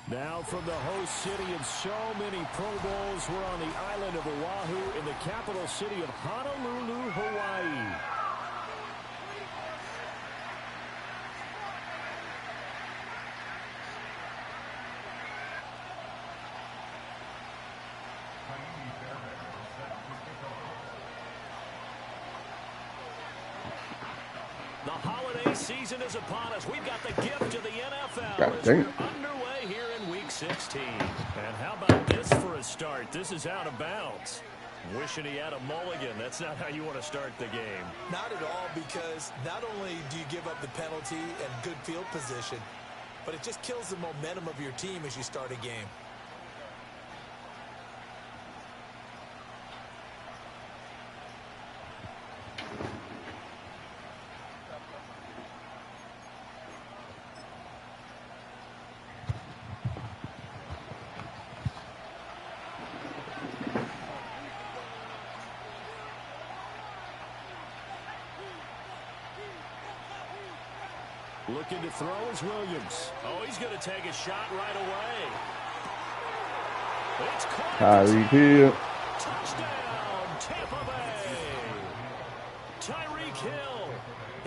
Now from the host city of so many Pro Bowls, we're on the island of Oahu in the capital city of Honolulu, Hawaii. The holiday season is upon us. We've got the gift of the NFL as we're underway here in Week 16. And how about this for a start? This is out of bounds. Wishing he had a mulligan. That's not how you want to start the game. Not at all, because not only do you give up the penalty and good field position, but it just kills the momentum of your team as you start a game. Looking to throw is Williams. Oh, he's going to take a shot right away. It's caught. Tyreek Hill. Touchdown, Tampa Bay. Tyreek Hill,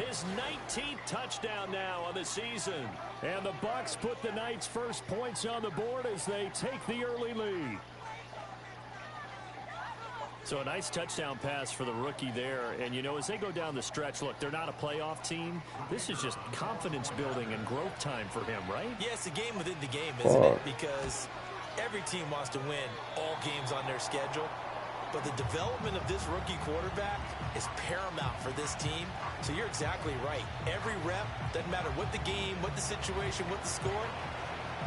his 19th touchdown now on the season. And the Bucs put the Knights' first points on the board as they take the early lead. So a nice touchdown pass for the rookie there. And, you know, as they go down the stretch, look, they're not a playoff team. This is just confidence building and growth time for him, right? Yeah, it's a game within the game, isn't it? Because every team wants to win all games on their schedule. But the development of this rookie quarterback is paramount for this team. So you're exactly right. Every rep, doesn't matter what the game, what the situation, what the score,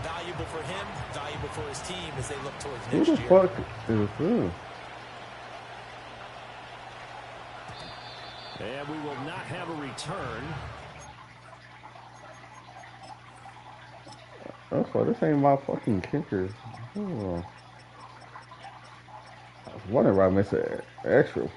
valuable for him, valuable for his team as they look towards next year. Who the fuck is this? And we will not have a return. That's why this ain't my fucking kicker. Oh. I was wondering why I missed an extra.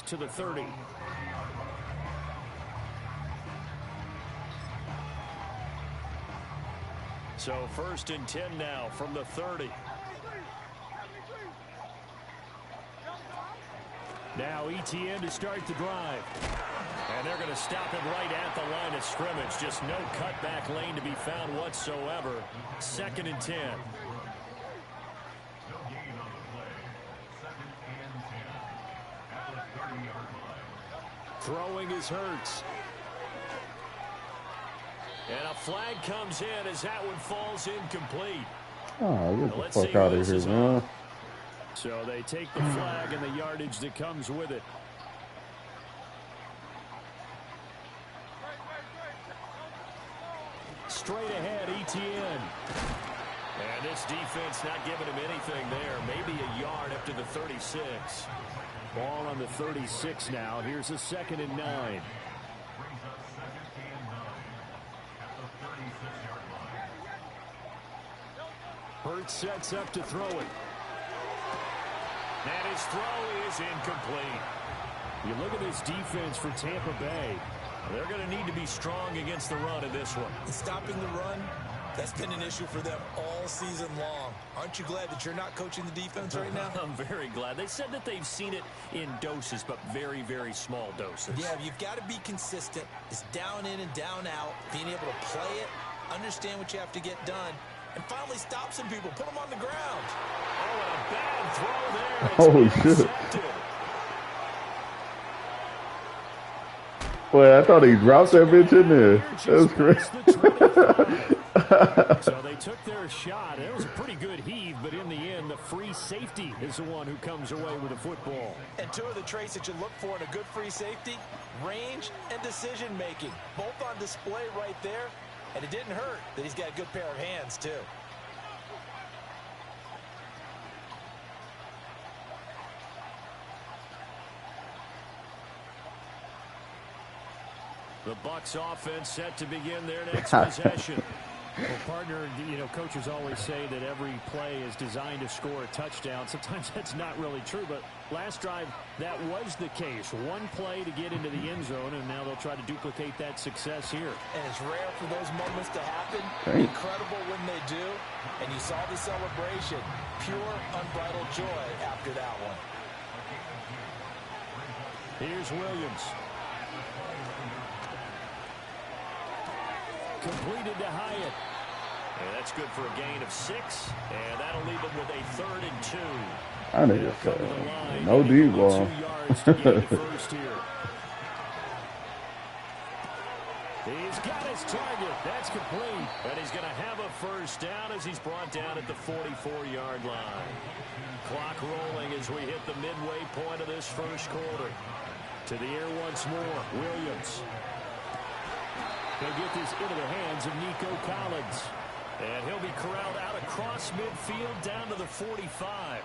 To the 30. So 1st and 10 now from the 30. Now ETN to start the drive. And they're going to stop him right at the line of scrimmage. Just no cutback lane to be found whatsoever. 2nd and 10. Throwing is Hurts. And a flag comes in as that one falls incomplete. Oh, get the fuck out of here, man. So they take the flag and the yardage that comes with it. Straight ahead, ETN. And this defense not giving him anything there. Maybe a yard up to the 36. Ball on the 36 now. Here's a 2nd and 9. Hurts sets up to throw it. And his throw is incomplete. You look at this defense for Tampa Bay. They're going to need to be strong against the run in this one. Stopping the run, that's been an issue for them all season long. Aren't you glad that you're not coaching the defense right now? I'm very glad. They said that they've seen it in doses, but very, very small doses. Yeah, you've got to be consistent. It's down in and down out, being able to play it, understand what you have to get done, and finally stop some people, put them on the ground. Oh, and a bad throw there. Oh, shit. Well, I thought he dropped that bitch in there. That was crazy. So they took their shot. It was a pretty good heave, but in the end, the free safety is the one who comes away with the football. And two of the traits that you look for in a good free safety, range and decision-making. Both on display right there, and it didn't hurt that he's got a good pair of hands, too. The Bucs offense set to begin their next possession. Well, partner, you know, coaches always say that every play is designed to score a touchdown. Sometimes that's not really true, but last drive, that was the case. One play to get into the end zone, and now they'll try to duplicate that success here. And it's rare for those moments to happen. Dang. Incredible when they do. And you saw the celebration. Pure, unbridled joy after that one. Here's Williams. Completed to Hyatt. And that's good for a gain of 6. And that'll leave them with a 3rd and 2. I need to no D-ball. 2 yards to get the first here. He's got his target. That's complete. And he's going to have a first down as he's brought down at the 44-yard line. Clock rolling as we hit the midway point of this first quarter. To the air once more. Williams. They get this into the hands of Nico Collins. And he'll be corralled out across midfield down to the 45.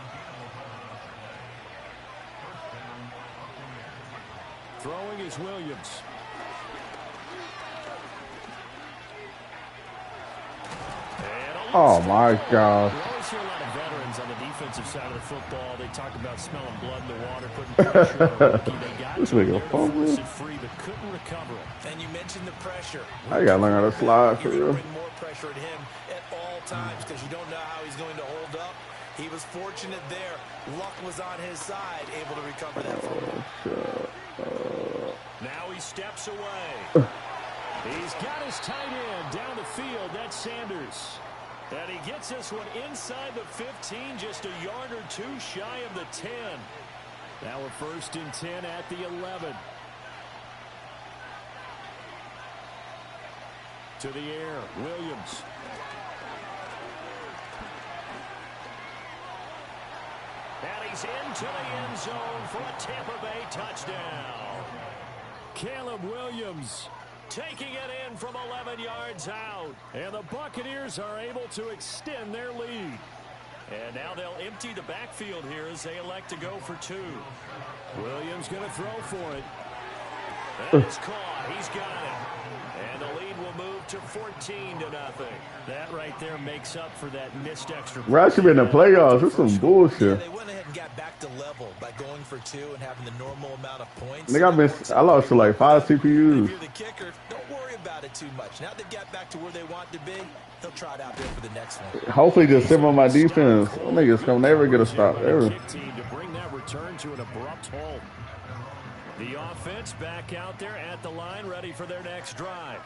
Throwing is Williams. Oh my gosh. We always hear a lot of veterans on the defensive side of the football. They talk about smelling blood in the water, putting pressure on the rookie. They got This to nigga him fumble. there to force it free, but couldn't recover it. And you mentioned the pressure. I gotta learn how to slide for You're real. going to bring more pressure at him at all times because you don't know how he's going to hold up. He was fortunate there. Luck was on his side, able to recover that fumble. Now he steps away. He's got his tight end down the field. That's Sanders. And he gets this one inside the 15, just a yard or 2 shy of the 10. Now we're 1st and 10 at the 11. To the air, Williams. And he's into the end zone for a Tampa Bay touchdown. Caleb Williams taking it in from 11 yards out. And the Buccaneers are able to extend their lead. And now they'll empty the backfield here as they elect to go for 2. Williams going to throw for it. And it's caught. He's got it. And the lead will move to 14-0. That right there makes up for that missed extra. We're actually in the playoffs. This is some Yeah, bullshit. they went ahead and got back to level by going for 2 and having the normal amount of points. Nigga, I lost to like 5 If CPUs. you're the kicker, don't worry about it too much. Now they've got back to where they want to be, they'll try it out there for the next one. Hopefully just sit on my defense. Them niggas gonna never get a stop ever. Kick team to bring that return to an abrupt halt. The offense back out there at the line, ready for their next drive.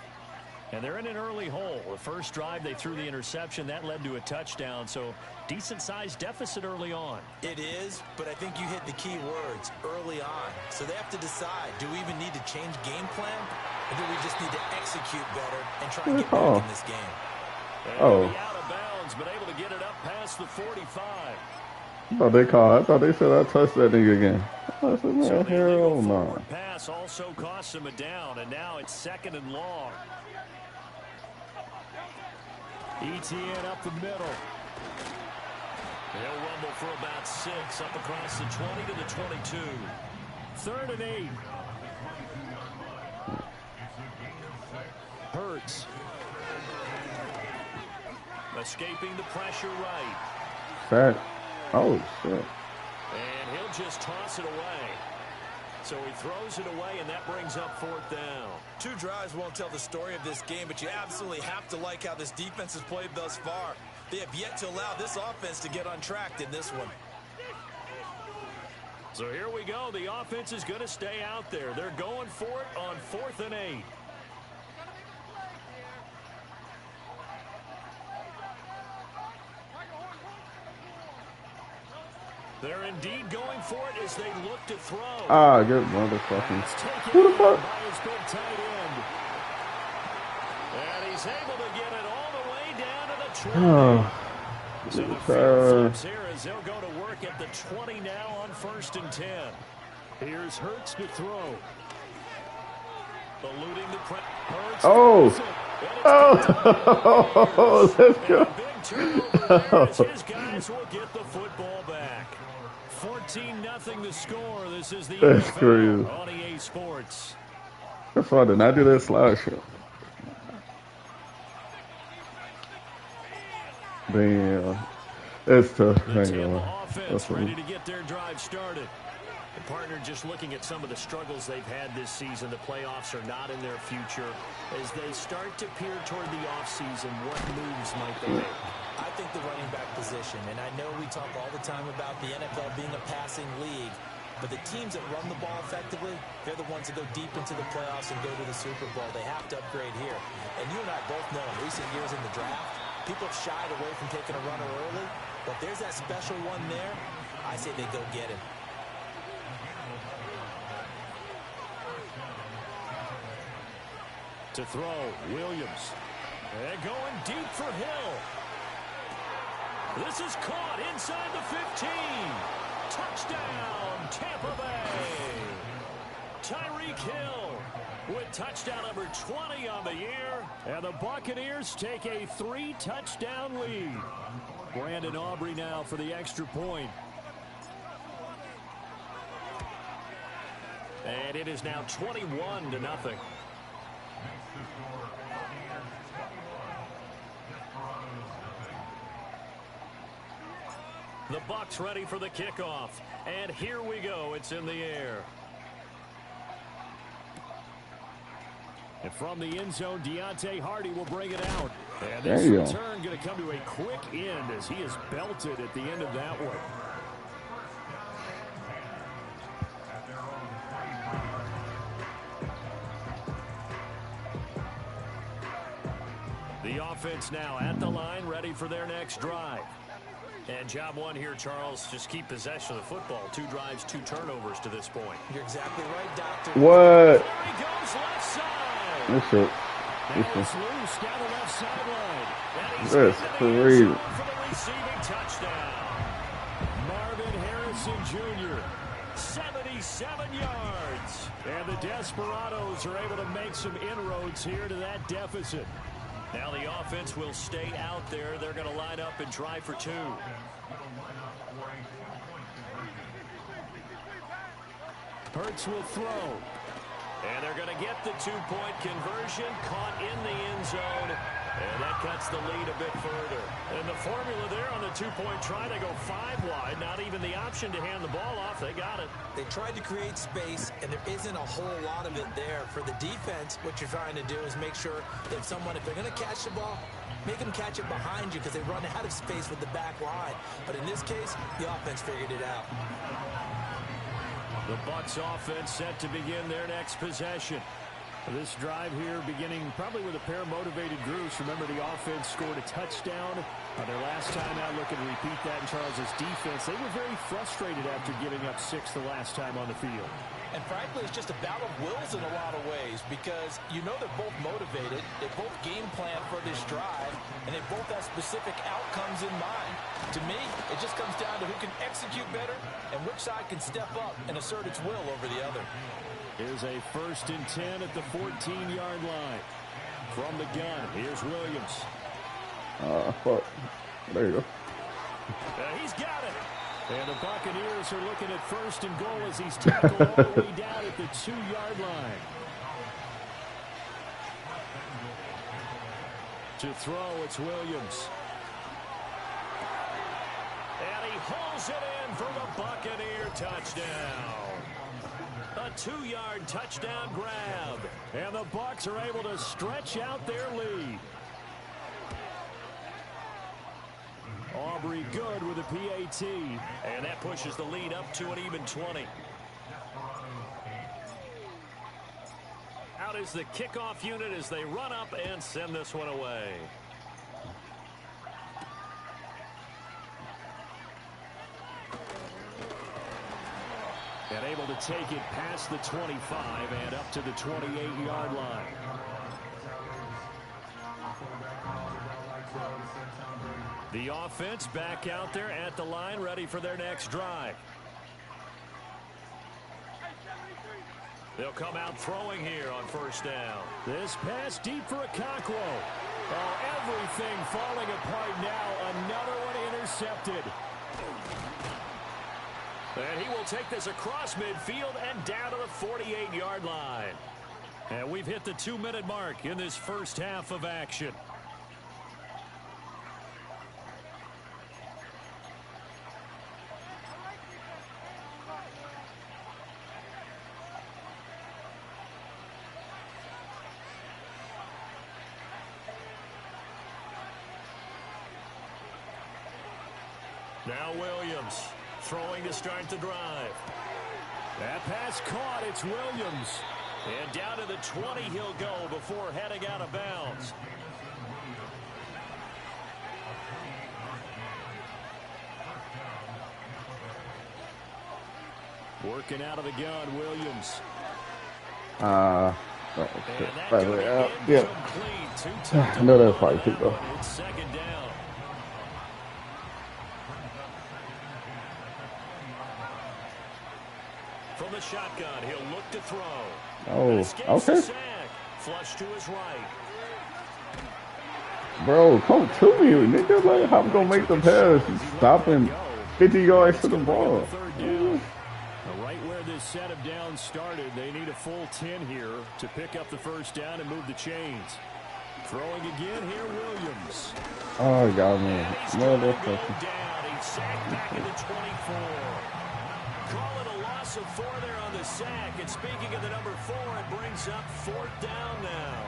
And they're in an early hole. The first drive, they threw the interception. That led to a touchdown, so decent-sized deficit early on. It is, but I think you hit the key words early on. So they have to decide, do we even need to change game plan? Or do we just need to execute better and try and get back in this game? And Oh. he'll be out of bounds, but able to get it up past the 45. I thought they said I touched that nigga again. I said, So man, the hell illegal no. forward pass also costs him a down, and now it's 2nd and long. ETN up the middle. He'll rumble for about 6 up across the 20 to the 22. 3rd and 8. Hurts. Escaping the pressure right. Fat. Oh, shit. And he'll just toss it away. So he throws it away, and that brings up 4th down. 2 drives won't tell the story of this game, but you absolutely have to like how this defense has played thus far. They have yet to allow this offense to get untracked in this one. So here we go. The offense is going to stay out there. They're going for it on 4th and 8. They're indeed going for it as they look to throw. Ah, good motherfucking. That's taken Who the in fuck? by his big tight end. And he's able to get it all the way So the field flips here as they'll go to work at the 20 now on 1st and 10. Here's Hurts to throw. Eluding the press. Let's go. Big turnover there as his guys will get the football back. 14-0 the score. This is the NFL on EA Sports. That's why I did not do that slideshow. Damn. That's tough. The Tampa offense ready to get their drive started. The partner just looking at some of the struggles they've had this season. The playoffs are not in their future. As they start to peer toward the offseason, what moves might they make? I think the running back position, and I know we talk all the time about the NFL being a passing league, but the teams that run the ball effectively, they're the ones that go deep into the playoffs and go to the Super Bowl. They have to upgrade here. And you and I both know in recent years in the draft, people have shied away from taking a runner early, but there's that special one there. I say they go get him. To throw, Williams. And going deep for Hill. This is caught inside the 15. Touchdown, Tampa Bay. Tyreek Hill with touchdown number 20 on the year. And the Buccaneers take a 3-touchdown lead. Brandon Aubrey now for the extra point. And it is now 21-0. The Bucs ready for the kickoff. And here we go. It's in the air. And from the end zone, Deontay Hardy will bring it out. And this return going to come to a quick end as he is belted at the end of that one. The offense now at the line, ready for their next drive. And job one here, Charles, just keep possession of the football. 2 drives, 2 turnovers to this point. You're exactly right, Doctor. What? There he goes left side. That's it. It's loose down the left sideline. That's crazy. For the receiving touchdown. Marvin Harrison Jr., 77 yards. And the Desperados are able to make some inroads here to that deficit. Now the offense will stay out there. They're going to line up and try for 2. Hurts will throw. And they're going to get the 2-point conversion. Caught in the end zone. And that cuts the lead a bit further. And the formula there on the 2-point try, they go 5 wide. Not even the option to hand the ball off. They got it. They tried to create space, and there isn't a whole lot of it there. For the defense, what you're trying to do is make sure that someone, if they're going to catch the ball, make them catch it behind you because they run out of space with the back line. But in this case, the offense figured it out. The Bucs offense set to begin their next possession. This drive here beginning probably with a pair of motivated groups. Remember, the offense scored a touchdown their last time out. Looking to repeat that in Charles's defense. They were very frustrated after giving up 6 the last time on the field. And frankly, it's just a battle of wills in a lot of ways because you know they're both motivated. They both game plan for this drive, and they both have specific outcomes in mind. To me, it just comes down to who can execute better and which side can step up and assert its will over the other. Here's a 1st and 10 at the 14-yard line. From the gun, here's Williams. Fuck. There you go. He's got it. And the Buccaneers are looking at 1st and goal as he's tackled all the way down at the 2-yard line. To throw, it's Williams. And he hauls it in for the Buccaneer touchdown. A 2-yard touchdown grab. And the Bucs are able to stretch out their lead. Aubrey good with a PAT. And that pushes the lead up to an even 20. Out is the kickoff unit as they run up and send this one away. And able to take it past the 25 and up to the 28-yard line. The offense back out there at the line, ready for their next drive. They'll come out throwing here on first down. This pass deep for Okonkwo. Oh, everything falling apart now. Another one intercepted. And he will take this across midfield and down to the 48-yard line. And we've hit the 2-minute mark in this first half of action. Now Williams throwing to start the drive. That pass caught. It's Williams. And down to the 20 he'll go before heading out of bounds. Working out of the gun, Williams. Oh, shit. By the way, yeah. I know that's probably too though. It's second down. From the shotgun, he'll look to throw. Oh, okay. Flush to his right. Bro, come to me, nigga. Like, how I'm gonna make the pass? He's stopping 50 yards to the ball. Right where this set of downs started, they need a full 10 here to pick up the first down and move the chains. Throwing again here, Williams. Oh, God, man. Motherfucker. He's sacked back in the 24. Call it a loss of 4 there on the sack. And speaking of the number 4, it brings up 4th down now.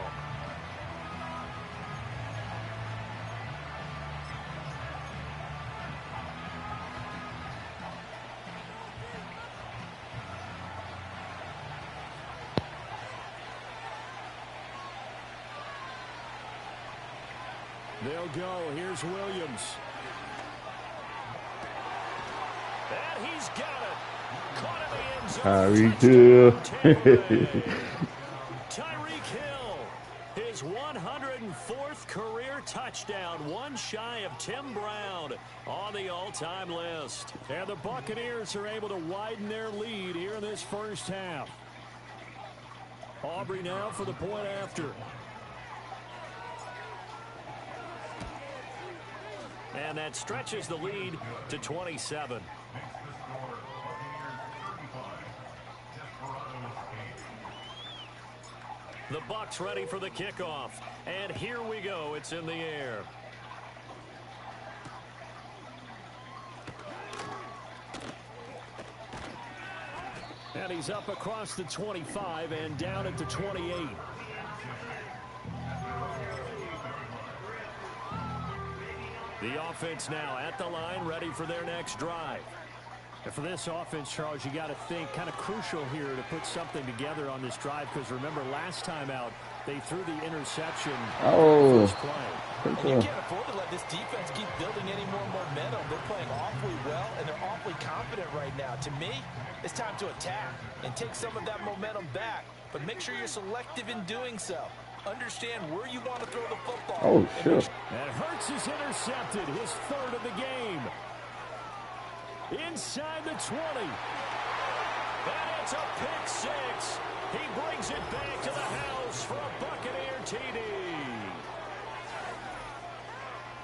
They'll go. Here's Williams. And he's got it. Caught in the end zone. Tyreek Hill. Tyreek Hill. His 104th career touchdown. One shy of Tim Brown on the all-time list. And the Buccaneers are able to widen their lead here in this first half. Aubrey now for the point after. And that stretches the lead to 27. The Bucs ready for the kickoff. And here we go. It's in the air. And he's up across the 25 and down at the 28. The offense now at the line, ready for their next drive. And for this offense, Charles, you got to think kind of crucial here to put something together on this drive, because remember last time out they threw the interception on the first play. And you can't afford to let this defense keep building any more momentum. They're playing awfully well, and they're awfully confident right now. To me, it's time to attack and take some of that momentum back, but make sure you're selective in doing so. Understand where you want to throw the football. Oh, shit. And Hurts is intercepted, his 3rd of the game. Inside the 20. And it's a pick 6. He brings it back to the house for a Buccaneer TD.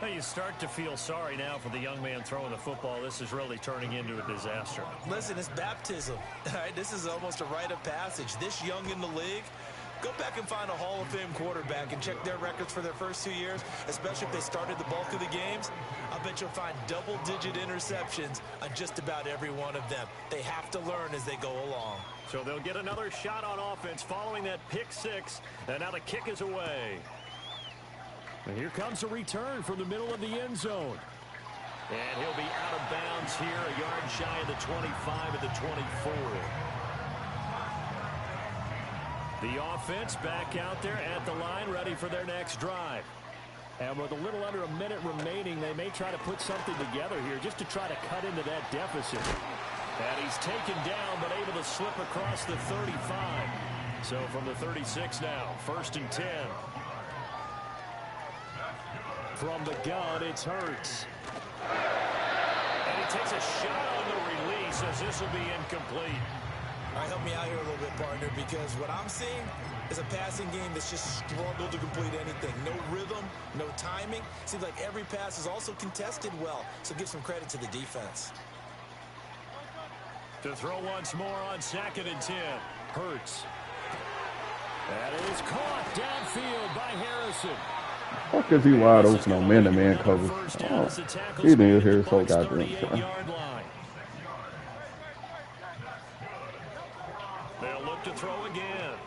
Now you start to feel sorry now for the young man throwing the football. This is really turning into a disaster. Listen, it's baptism. All right, this is almost a rite of passage. This young in the league, go back and find a Hall of Fame quarterback and check their records for their first 2 years, especially if they started the bulk of the games. I bet you'll find double-digit interceptions on just about every one of them. They have to learn as they go along. So they'll get another shot on offense following that pick 6, and now the kick is away. And here comes a return from the middle of the end zone. And he'll be out of bounds here, a yard shy of the 25 at the 24. The offense back out there at the line, ready for their next drive. And with a little under a minute remaining, they may try to put something together here just to try to cut into that deficit. And he's taken down, but able to slip across the 35. So from the 36 now, 1st and 10. From the gun, it's Hurts. And he takes a shot on the release as this will be incomplete. All right, help me out here a little bit, partner, because what I'm seeing is a passing game that's just struggled to complete anything. No rhythm, no timing. Seems like every pass is also contested well, so give some credit to the defense. To throw once more on 2nd and 10. Hurts. That is caught downfield by Harrison. Fuck is he wide open on man-to-man coverage? Oh, he didn't hear his whole goddamn time. They'll look to throw again.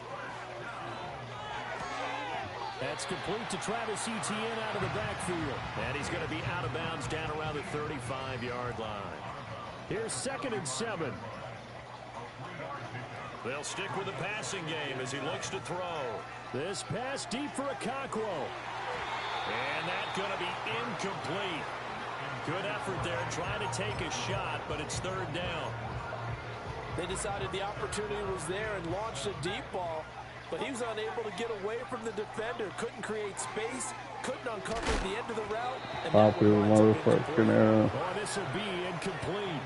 That's complete to Travis Etienne out of the backfield. And he's going to be out of bounds down around the 35-yard line. Here's 2nd and 7. They'll stick with the passing game as he looks to throw. This pass deep for Okonkwo. And that's going to be incomplete. Good effort there trying to take a shot, but it's 3rd down. They decided the opportunity was there and launched a deep ball, but he was unable to get away from the defender. Couldn't create space, couldn't uncover the end of the route. Popular motherfucking error. Oh, this will be incomplete.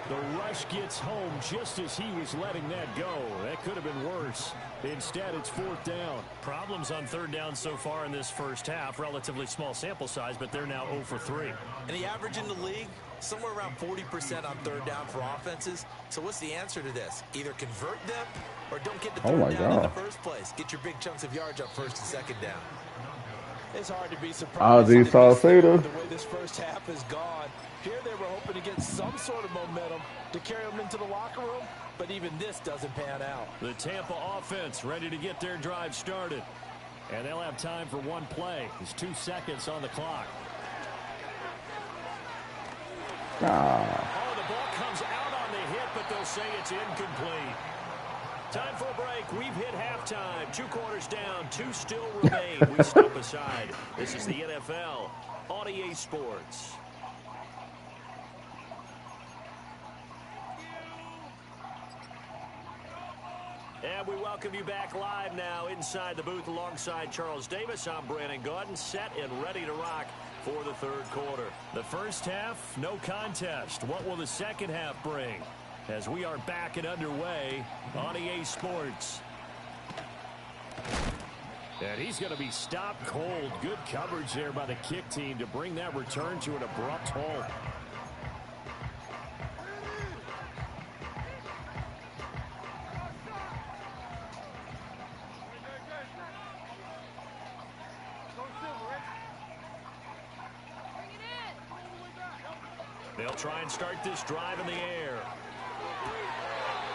The rush gets home just as he was letting that go. That could have been worse. Instead, it's 4th down. Problems on 3rd down so far in this first half. Relatively small sample size, but they're now 0 for 3. And the average in the league, somewhere around 40% on 3rd down for offenses. So what's the answer to this? Either convert them or don't get the 3rd down in the first place. Get your big chunks of yards up 1st and 2nd down. It's hard to be surprised Ozzie Salcedo. the way this first half has gone. Here they were hoping to get some sort of momentum to carry them into the locker room, but even this doesn't pan out. The Tampa offense ready to get their drive started. And they'll have time for one play. There's 2 seconds on the clock. Oh, the ball comes out on the hit, but they'll say it's incomplete. Time for a break. We've hit halftime. 2 quarters down. 2 still remain. We step aside. This is the NFL on EA Sports. And we welcome you back live now inside the booth alongside Charles Davis. I'm Brandon Gaudin, set and ready to rock for the 3rd quarter. The first half, no contest. What will the second half bring? As we are back and underway on EA Sports. And he's going to be stopped cold. Good coverage there by the kick team to bring that return to an abrupt halt. They'll try and start this drive in the air.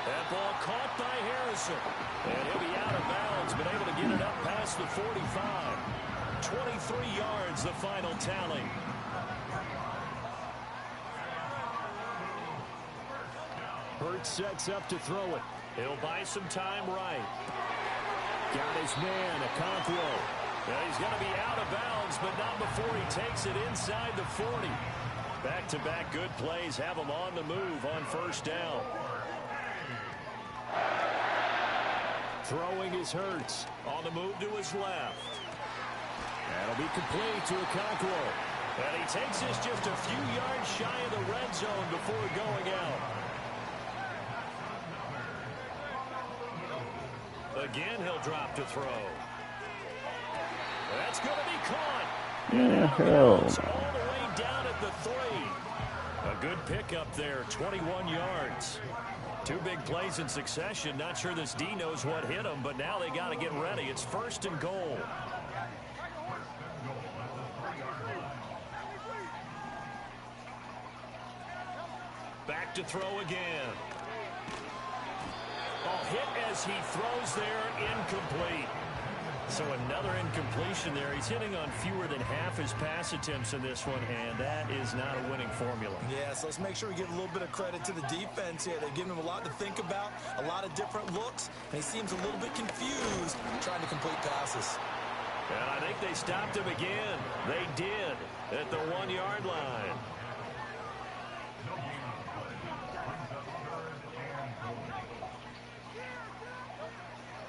That ball caught by Harrison. And he'll be out of bounds, but able to get it up past the 45. 23 yards, the final tally. Hurts sets up to throw it. He'll buy some time right. Got his man, Okonkwo. Well, he's going to be out of bounds, but not before he takes it inside the 40. Back-to-back good plays have him on the move on 1st down. Throwing is Hurts. On the move to his left. That'll be complete to Okonkwo. And he takes this just a few yards shy of the red zone before going out. Again, he'll drop to throw. That's going to be caught. Yeah, hell. All the way down at the 3. A good pickup there, 21 yards. 2 big plays in succession. Not sure this D knows what hit him, but now they got to get ready. It's 1st and goal. Back to throw again. Oh, hit as he throws there, incomplete. So another incompletion there. He's hitting on fewer than half his pass attempts in this one, and that is not a winning formula. Yeah, so let's make sure we give a little bit of credit to the defense here. They've given him a lot to think about, a lot of different looks, and he seems a little bit confused trying to complete passes. And I think they stopped him again. They did at the 1-yard line.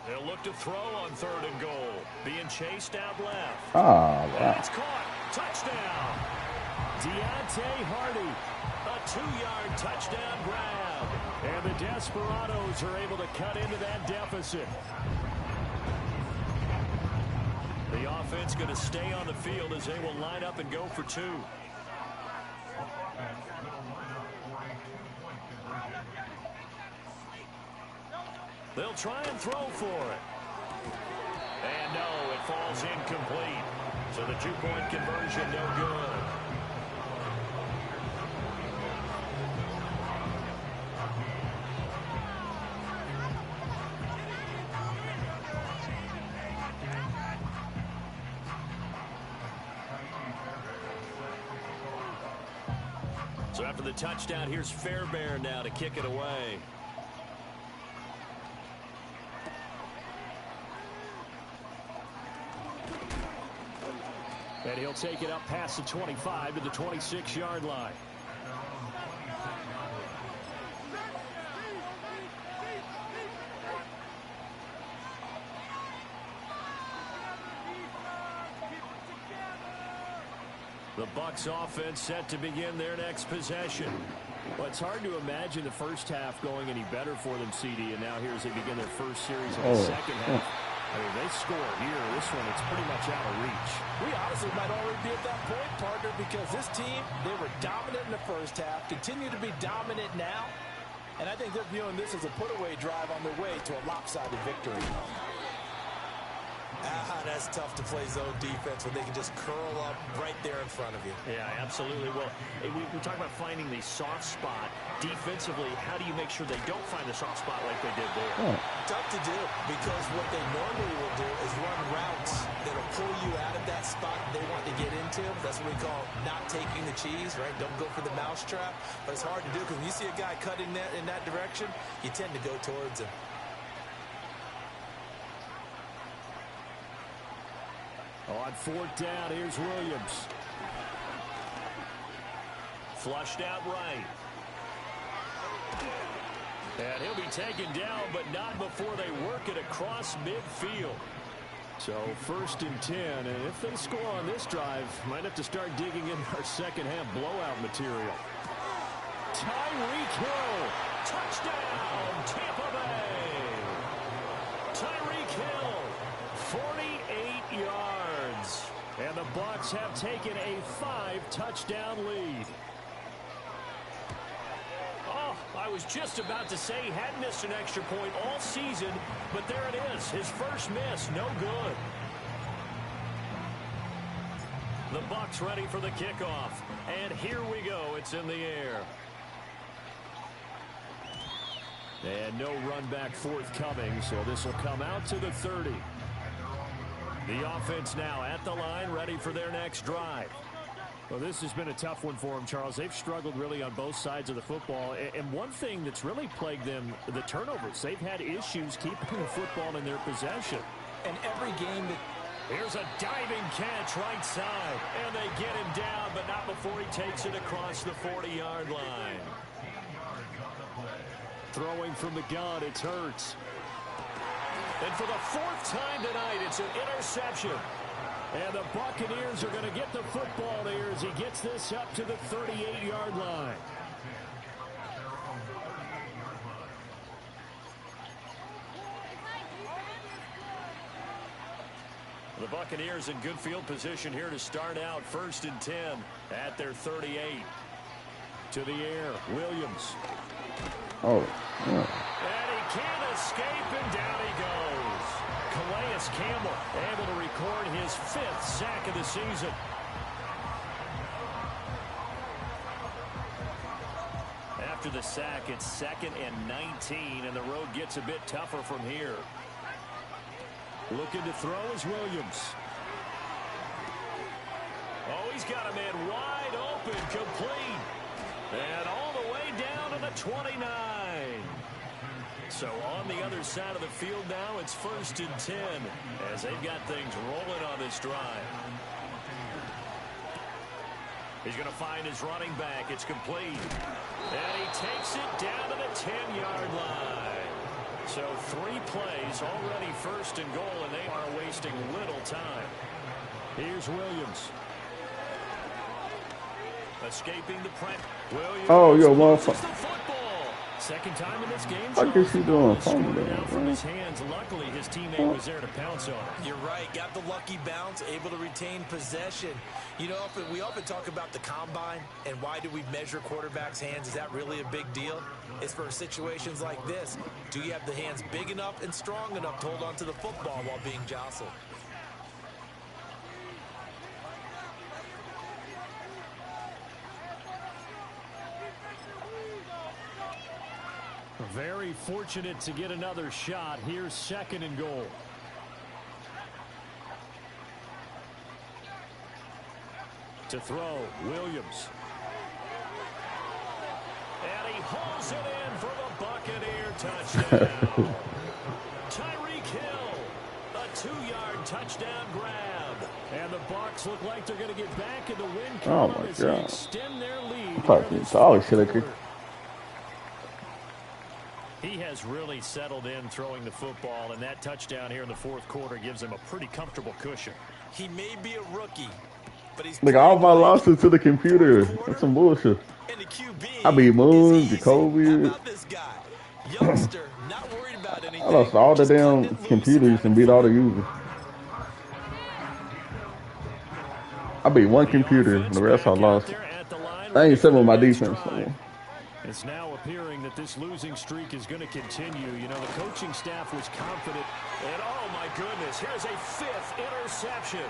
They'll look to throw on 3rd and goal. Being chased out left. Ah, wow. It's caught. Touchdown. Deontay Hardy. A 2-yard touchdown grab. And the Desperados are able to cut into that deficit. The offense going to stay on the field as they will line up and go for 2. They'll try and throw for it. And no, it falls incomplete. So the 2-point conversion no good. So after the touchdown, here's Fairbairn now to kick it away. And he'll take it up past the 25 to the 26-yard line. The Bucs offense set to begin their next possession. Well, it's hard to imagine the first half going any better for them, CD, and now here as they begin their first series of the second half. I mean, they score here. This one, it's pretty much out of reach. We honestly might already be at that point, partner, because this team, they were dominant in the first half, continue to be dominant now, and I think they're viewing this as a put-away drive on their way to a lopsided victory. That's tough to play zone defense when they can just curl up right there in front of you. Yeah, absolutely. Well, we talk about finding the soft spot. Defensively, how do you make sure they don't find the soft spot like they did there? Tough to do, because what they normally will do is run routes that'll pull you out of that spot they want to get into. That's what we call not taking the cheese, right? Don't go for the mousetrap. But it's hard to do because when you see a guy cutting in that direction, you tend to go towards him. On 4th down, here's Williams. Flushed out right. And he'll be taken down, but not before they work it across midfield. So 1st and 10, and if they score on this drive, might have to start digging in our second half blowout material. Tyreek Hill, touchdown, Tampa Bay. Tyreek Hill, 48 yards. And the Bucs have taken a 5-touchdown lead. Oh, I was just about to say he hadn't missed an extra point all season, but there it is. His first miss, no good. The Bucs ready for the kickoff. And here we go. It's in the air. And no run back forthcoming, so this will come out to the 30. The offense now at the line, ready for their next drive. Well, this has been a tough one for them, Charles. They've struggled really on both sides of the football. And one thing that's really plagued them, the turnovers. They've had issues keeping the football in their possession. And every game that... Here's a diving catch right side. And they get him down, but not before he takes it across the 40-yard line. Throwing from the gun, it's Hurts. And for the 4th time tonight, it's an interception. And the Buccaneers are going to get the football there as he gets this up to the 38-yard line. The Buccaneers in good field position here to start out 1st and 10 at their 38. To the air, Williams. Oh. Yeah. And he can't escape, and down he goes. Calais Campbell able to record his 5th sack of the season. After the sack, it's 2nd and 19, and the road gets a bit tougher from here. Looking to throw is Williams. Oh, he's got a man wide open, complete. And all the way down to the 29. So on the other side of the field now, it's 1st and 10 as they've got things rolling on this drive. He's going to find his running back. It's complete. And he takes it down to the 10-yard line. So 3 plays, already 1st and goal, and they are wasting little time. Here's Williams. Escaping the pressure. Oh, yo, motherfucker. Second time in this game. What is he doing? Out from his hands. Luckily, his teammate was there to pounce on him. You're right. Got the lucky bounce, able to retain possession. You know, we often talk about the combine and why do we measure quarterbacks' hands? Is that really a big deal? It's for situations like this. Do you have the hands big enough and strong enough to hold on to the football while being jostled? Very fortunate to get another shot. Here's 2nd and goal. To throw, Williams. And he hauls it in for the Buccaneer touchdown. Tyreek Hill, a 2-yard touchdown grab. And the Bucs look like they're going to get back in the win column as they extend their lead. He has really settled in throwing the football, and that touchdown here in the 4th quarter gives him a pretty comfortable cushion. He may be a rookie, but he's like all my losses to the computer. That's some bullshit. I beat Moon, Jacoby. This guy, youngster, not worried about anything. I lost all the damn computers and beat all the users. I beat one computer, and the rest I lost. I ain't set with my defense. It's now appearing that this losing streak is going to continue. You know, the coaching staff was confident. And oh my goodness, here's a 5th interception.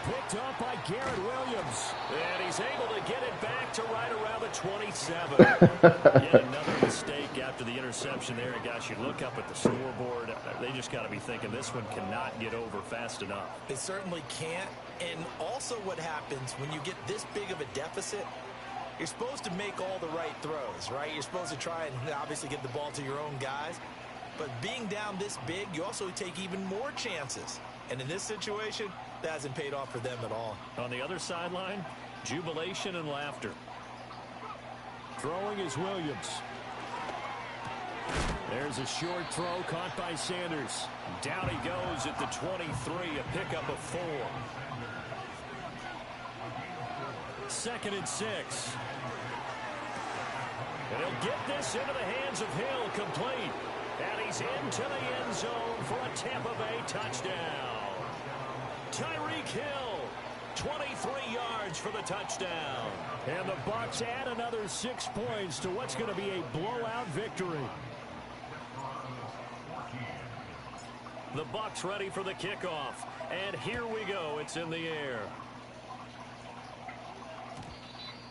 Picked up by Garrett Williams. And he's able to get it back to right around the 27. Yet another mistake after the interception there. Gosh, you look up at the scoreboard. They just got to be thinking this one cannot get over fast enough. It certainly can't. And also what happens when you get this big of a deficit, you're supposed to make all the right throws, right? You're supposed to try and obviously get the ball to your own guys. But being down this big, you also take even more chances. And in this situation, that hasn't paid off for them at all. On the other sideline, jubilation and laughter. Throwing is Williams. There's a short throw caught by Sanders. Down he goes at the 23, a pickup of 4. 2nd and 6. And he'll get this into the hands of Hill, complete. And he's into the end zone for a Tampa Bay touchdown. Tyreek Hill, 23 yards for the touchdown. And the Bucs add another 6 points to what's going to be a blowout victory. The Bucs ready for the kickoff. And here we go. It's in the air.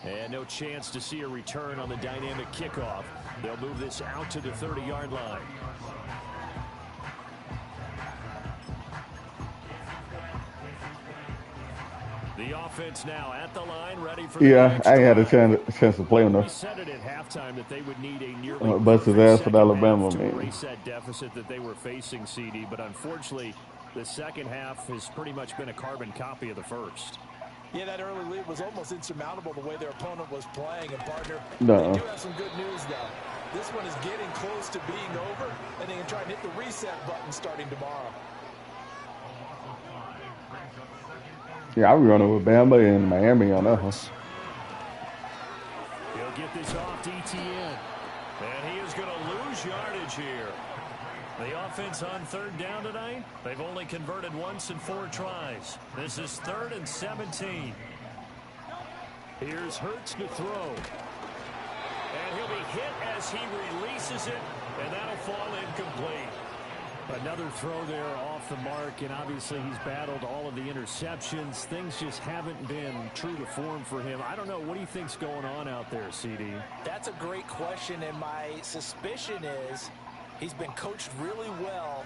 And no chance to see a return on the dynamic kickoff. They'll move this out to the 30-yard line. The offense now at the line, ready for the I ain't had a chance to play enough. We said it at halftime that they would need a nearly bust his ass with Alabama, man. Erase that deficit that they were facing, CD. But unfortunately, the second half has pretty much been a carbon copy of the first. Yeah, that early lead was almost insurmountable the way their opponent was playing. And, partner, no. They do have some good news, though. This one is getting close to being over, and they can try and hit the reset button starting tomorrow. Yeah, I'll be running with Bama and Miami on that one. He'll get this off to ETN. And he is going to lose yardage here. The offense on 3rd down tonight, they've only converted once in 4 tries. This is 3rd and 17. Here's Hurts to throw. And he'll be hit as he releases it, and that'll fall incomplete. Another throw there off the mark, and obviously he's battled all of the interceptions. Things just haven't been true to form for him. I don't know. What do you think's going on out there, CD? That's a great question, and my suspicion is he's been coached really well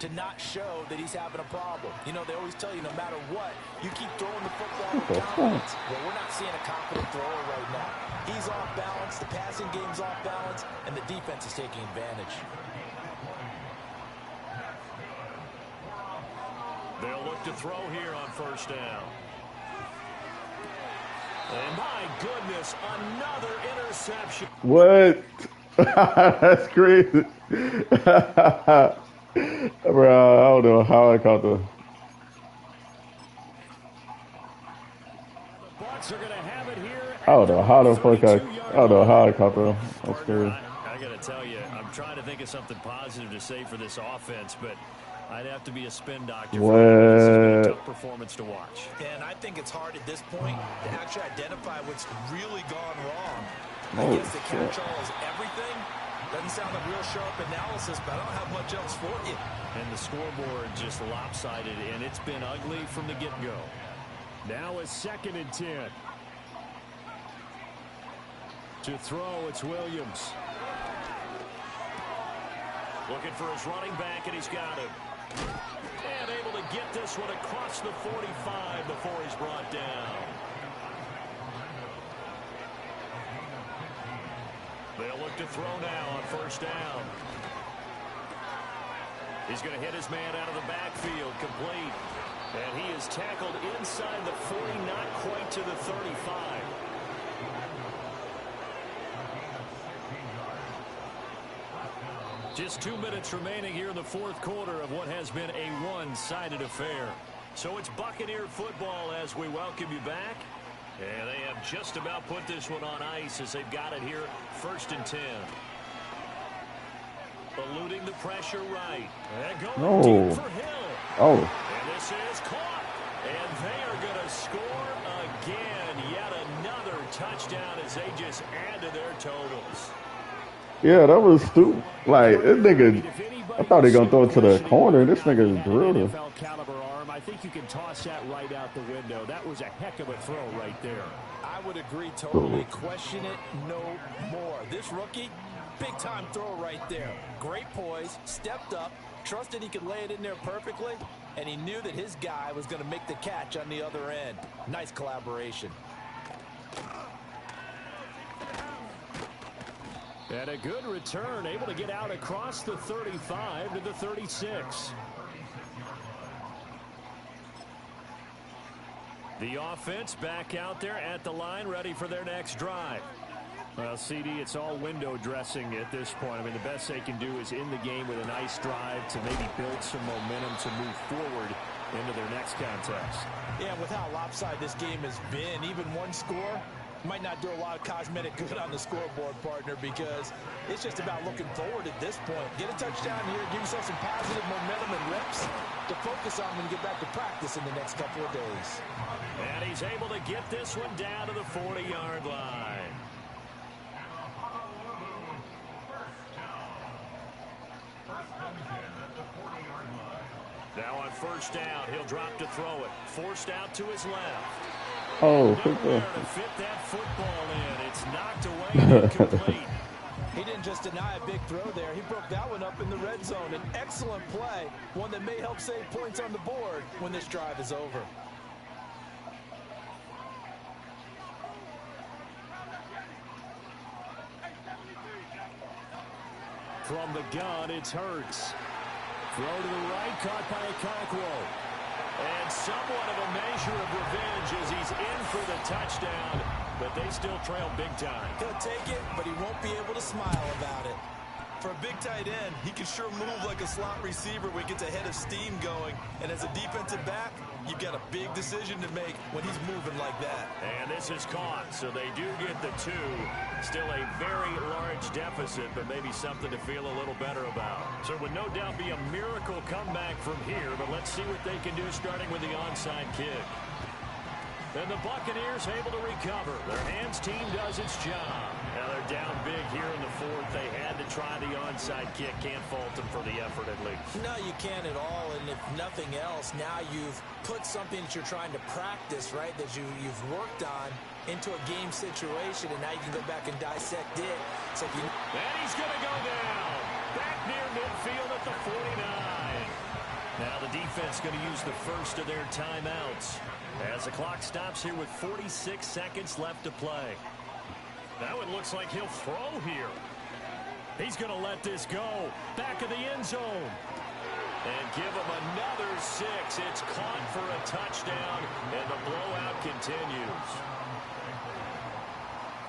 to not show that he's having a problem. You know, they always tell you no matter what, you keep throwing the football with confidence. Well, we're not seeing a confident thrower right now. He's off balance, the passing game's off balance, and the defense is taking advantage. They'll look to throw here on 1st down. And my goodness, another interception. What? That's crazy. Bro, I don't know how I caught the... The Bucs are going to have it here I don't know how the fuck I don't know how I caught that. That's scary. I got to tell you, I'm trying to think of something positive to say for this offense, but I'd have to be a spin doctor. What? This has been a tough performance to watch. And I think it's hard at this point to actually identify what's really gone wrong. Oh, I guess the catch-all is everything. Doesn't sound like real sharp analysis, but I don't have much else for you. And the scoreboard just lopsided, and it's been ugly from the get-go. Now a 2nd and 10. To throw, it's Williams. Looking for his running back, and he's got it. And able to get this one across the 45 before he's brought down. They'll look to throw now on 1st down. He's going to hit his man out of the backfield, complete. And he is tackled inside the 40, not quite to the 35. Just 2 minutes remaining here in the 4th quarter of what has been a one-sided affair. So it's Buccaneer football as we welcome you back. And they have just about put this one on ice as they've got it here, 1st and 10. Eluding the pressure right. And going deep for Hill. Oh. And this is caught. And they are going to score again. Yet another touchdown as they just add to their totals. Yeah, that was stupid. Like, this nigga, I thought he gonna throw it to the corner. This nigga drilled him. NFL caliber arm. I think you can toss that right out the window. That was a heck of a throw right there. I would agree totally. Question it no more. This rookie, big time throw right there. Great poise, stepped up, trusted he could lay it in there perfectly, and he knew that his guy was going to make the catch on the other end. Nice collaboration. And a good return, able to get out across the 35 to the 36. The offense back out there at the line, ready for their next drive. Well, CD, it's all window dressing at this point. I mean, the best they can do is in the game with a nice drive to maybe build some momentum to move forward into their next contest. Yeah, with how lopsided this game has been, even one score might not do a lot of cosmetic good on the scoreboard, partner, because it's just about looking forward at this point. Get a touchdown here, give yourself some positive momentum and reps to focus on when you get back to practice in the next couple of days. And he's able to get this one down to the 40-yard line. Now on 1st down, he'll drop to throw it. Forced out to his left. Oh, nowhere to fit that football in. It's knocked away and incomplete. He didn't just deny a big throw there. He broke that one up in the red zone. An excellent play, one that may help save points on the board when this drive is over. From the gun, it's Hurts. Throw to the right, caught by Okonkwo. And somewhat of a measure of revenge as he's in for the touchdown, but they still trail big time. He'll take it, but he won't be able to smile about it. For a big tight end, he can sure move like a slot receiver when he gets a head of steam going. And as a defensive back, you've got a big decision to make when he's moving like that. And this is caught, so they do get the 2. Still a very large deficit, but maybe something to feel a little better about. So it would no doubt be a miracle comeback from here, but let's see what they can do starting with the onside kick. And the Buccaneers able to recover. Their hands team does its job. Now they're down big here in the 4th. They had to try the onside kick. Can't fault them for the effort at least. No, you can't at all. And if nothing else, now you've put something that you're trying to practice, right, that you've worked on into a game situation, and now you can go back and dissect it. So and he's going to go down. Back near midfield at the 49. Now the defense going to use the first of their timeouts as the clock stops here with 46 seconds left to play. That one looks like he'll throw here. He's going to let this go. Back of the end zone. And give him another 6. It's caught for a touchdown, and the blowout continues.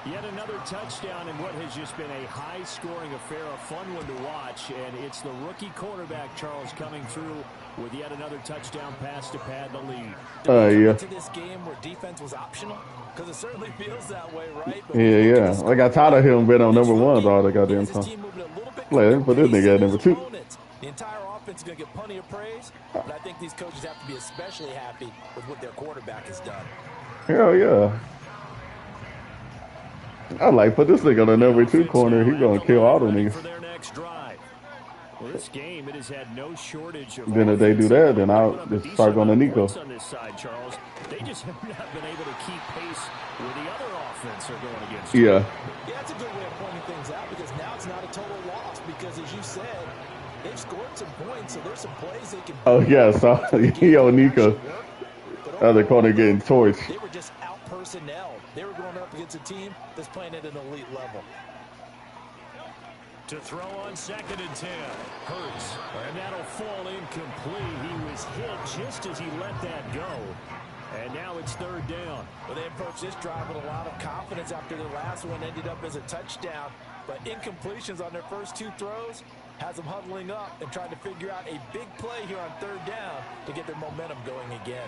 Yet another touchdown in what has just been a high-scoring affair, a fun one to watch. And it's the rookie quarterback, Charles, coming through with yet another touchdown pass to pad the lead. Yeah. To this game where defense was optional? Because it certainly feels that way, right? But yeah. Like, I got tired of him being on number one all the goddamn time. Like, put this nigga at number 2. The entire offense is going to get plenty of praise, but I think these coaches have to be especially happy with what their quarterback has done. Hell yeah. I like put this nigga on the number 2 corner. He's going to kill all the niggas. Well, this game, it has had no shortage of. Then if they do that, then I'll just start going to Nico. On this side, Charles, they just have not been able to keep pace with the other offense they're going against. Yeah. Yeah, that's a good way of pointing things out because now it's not a total loss because, as you said, they've scored some points, so there's some plays they can. Oh yeah, so yo Nico, other corner getting torched. They were just out personnel. They were going up against a team that's playing at an elite level. To throw on 2nd and 10. Hurts. And that'll fall incomplete. He was hit just as he let that go. And now it's 3rd down. Well, they approached this drive with a lot of confidence after the last one ended up as a touchdown. But incompletions on their first 2 throws has them huddling up and trying to figure out a big play here on 3rd down to get their momentum going again.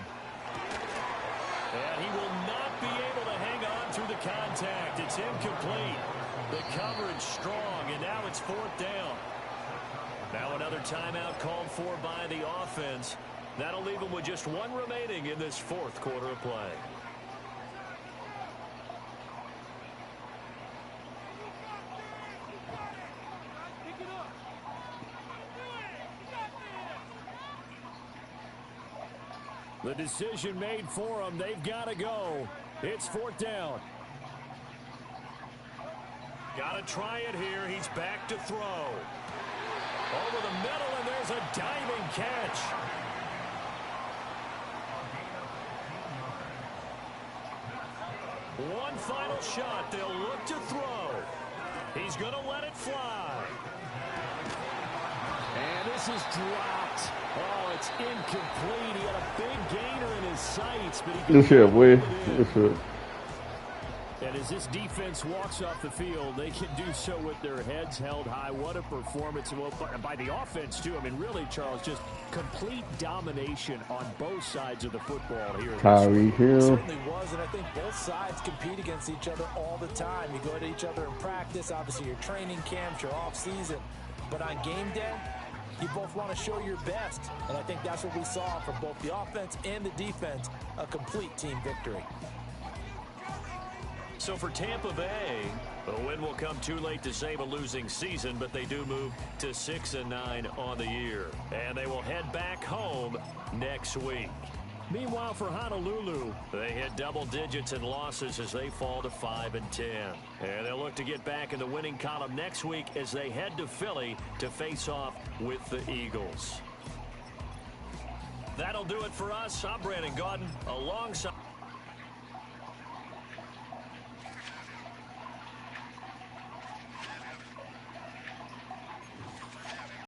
And he will not be able to hang on through the contact. It's incomplete. The coverage strong, and now it's 4th down. Now another timeout called for by the offense. That'll leave them with just 1 remaining in this 4th quarter of play. The decision made for them. They've got to go. It's 4th down. Got to try it here. He's back to throw. Over the middle, and there's a diving catch. One final shot. They'll look to throw. He's going to let it fly. And this is dropped. Oh, it's incomplete. He had a big gainer in his sights, but he This here, boy. This here. And as this defense walks off the field, they can do so with their heads held high. What a performance by the offense, too. I mean, really, Charles, just complete domination on both sides of the football here. Tyreek Hill. It certainly was, and I think both sides compete against each other all the time. You go at each other in practice, obviously your training camps, your off-season. But on game day, you both want to show your best. And I think that's what we saw from both the offense and the defense, a complete team victory. So for Tampa Bay, the win will come too late to save a losing season, but they do move to 6-9 on the year. And they will head back home next week. Meanwhile, for Honolulu, they hit double digits in losses as they fall to 5-10. And they'll look to get back in the winning column next week as they head to Philly to face off with the Eagles. That'll do it for us. I'm Brandon Gaudin alongside